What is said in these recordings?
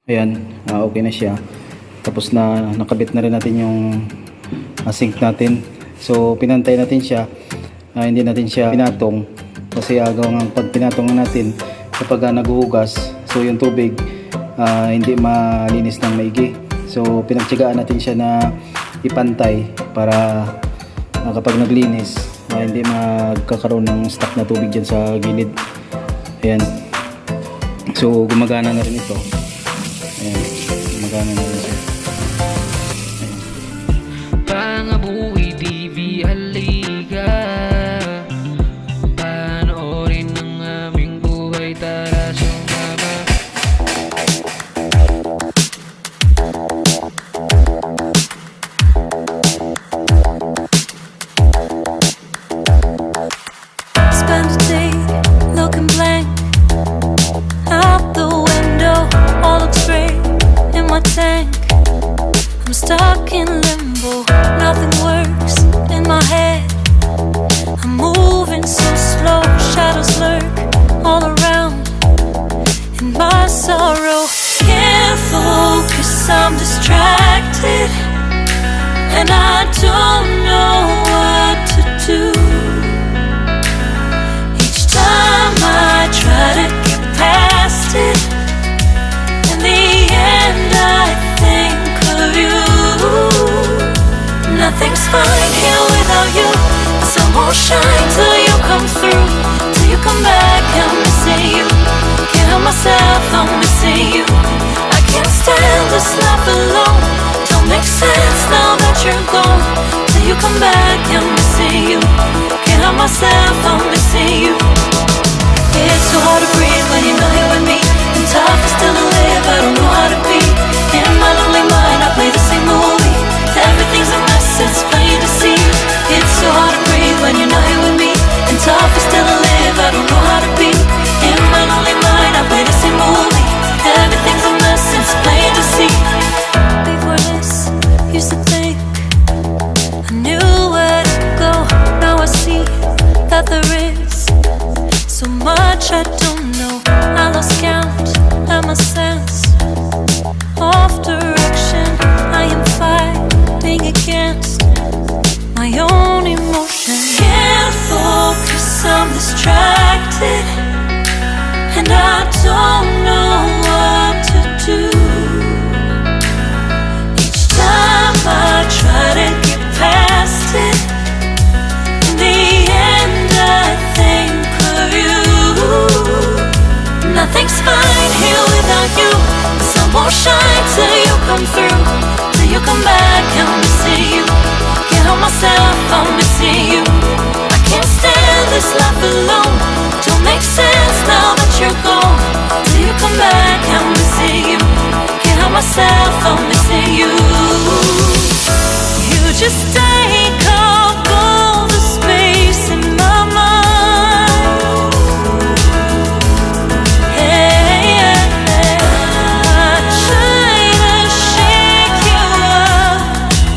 Ayan, okay na siya. Tapos na nakabit na rin natin yung sink natin. So pinantay natin siya. Hindi natin siya pinatong kasi agaw ng pag pinatong natin kapag naghuhugas, so yung tubig hindi malinis ng maigi. So pinagtiyagaan natin siya na ipantay para kapag naglinis hindi magkakaroon ng stock na tubig dyan sa gilid. Ayan. So gumagana na rin ito. Ayan, gumagana na rin siya. Ayan. Pangabuhitv, halika panoorin ang aming buhay, tara sumama. Spend a day looking blank out the window, all looks great in my tank. I'm stuck in limbo, nothing works in my head. I'm moving so slow, shadows lurk all around. In my sorrow, can't focus, I'm distracted, and I don't know what to do. Each time I try to get past it, in the end I think of you. Nothing's fine here without you. The sun won't shine till you come through, till you come back. I'm missing you. Can't help myself, I'm missing you. I can't stand this life alone. Don't make sense now that you're gone. Till you come back, I'm missing you. Can't help myself, I'm missing you. It's so hard to breathe when you're not here with me, and tough is still to live, I don't know how to be. In my lonely mind I play the same movie. Everything's a mess, it's plain to see. It's so hard to breathe when you're not here with me, and tough is still to live, I don't know how to be. In my lonely mind I play the same movie. Everything's a mess, it's plain to see. Before this, used to think I knew where to go. Now I see that there is so much I don't know. I lost count and my sense of direction. I am fighting against my own emotion. Can't focus, I'm distracted, and I don't know what to do. Each time I try to get past it, in the end I think of you. Nothing's fine here without you. The sun won't shine till you come through, till you come back. I'm missing you. Can't help myself, I'm missing you. I can't stand this life alone. Don't make sense now that you're gone. Till you come back, I'm missing you. Can't help myself, I'm missing you. You just take up all the space in my mind. Hey, I try to shake you up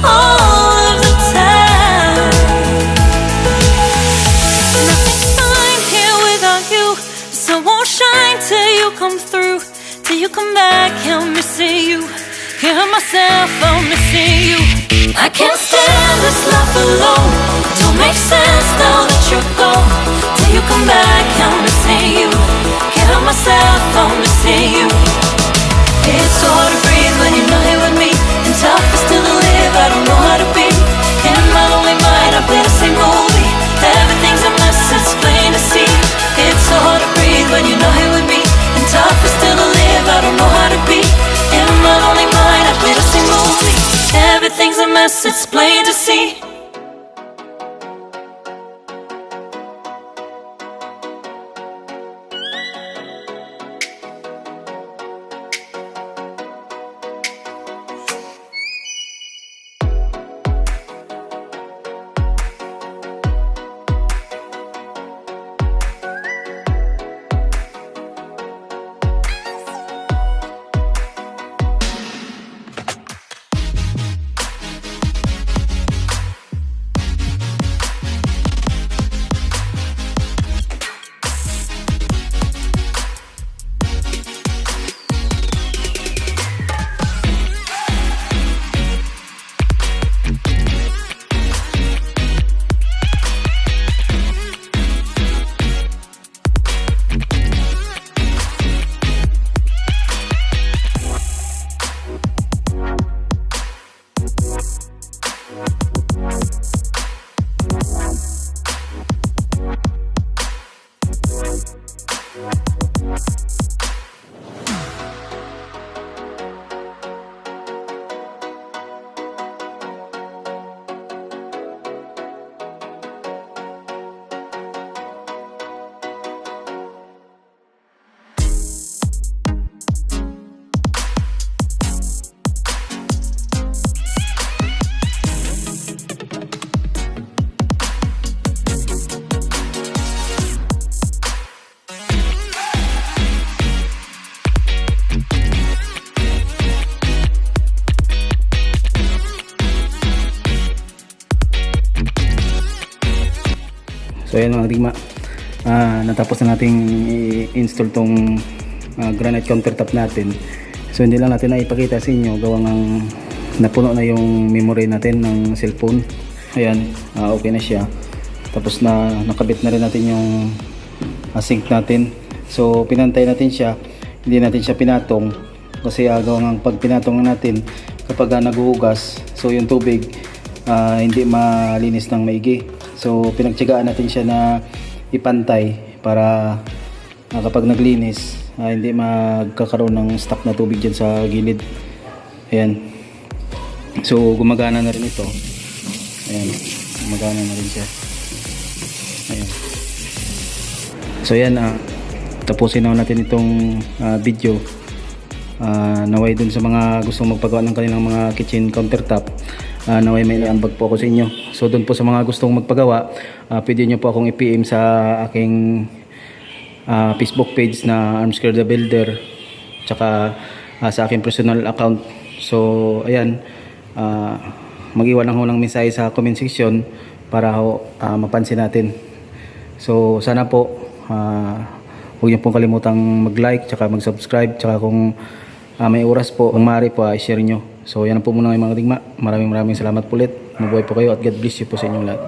all of the time. Nothing's fine here without you. The sun won't shine till you come through, till you come back. I'm missing you. Can't help myself, I'm missing you. I can't stand this life alone. Don't make sense now that you're gone. Till you come back, I'm missing you. Can't help myself, I'm missing you. It's so hard to breathe when you're not here with me, and tough is still to live, I don't know how to be. In my lonely mind I play the same movie. Everything's a mess, it's plain to see. It's so hard to breathe when you're not here with me, and tough is still to live, I don't know how to be. In my lonely mind I play the same movie. Everything's a mess, it's plain to see. So ayan mga digma, natapos na nating i-install tong granite countertop natin. So hindi lang natin na ipakita sa inyo, gawa ng napuno na yung memory natin ng cellphone. Ayan, okay na siya. Tapos na nakabit na rin natin yung sink natin. So pinantay natin siya, hindi natin siya pinatong kasi gawa ng pag pinatong natin kapag naguhugas, so yung tubig hindi malinis ng maigi. So pinagtiyagaan natin siya na ipantay para kapag naglinis hindi magkakaroon ng stock na tubig dyan sa gilid. Ayan, so gumagana na rin ito. Ayan, gumagana na rin siya. Ayan. So ayan, tapusin na natin itong video. Naway dun sa mga gustong magpagawa ng kanilang mga kitchen countertop, naway may ambag po ako sa inyo. So dun po sa mga gustong magpagawa, pwede nyo po akong i-PM sa aking Facebook page na Armscare the Builder, tsaka sa aking personal account. So ayan, mag-iwan lang ho ng mensahe sa comment section para mapansin natin. So sana po huwag niyo pong kalimutang mag-like tsaka mag-subscribe, tsaka kung may oras po, kung maaari po i-share nyo. So yan po muna mga digma. Maraming salamat po ulit. Mabuhay po kayo at God bless you po sa inyong lahat.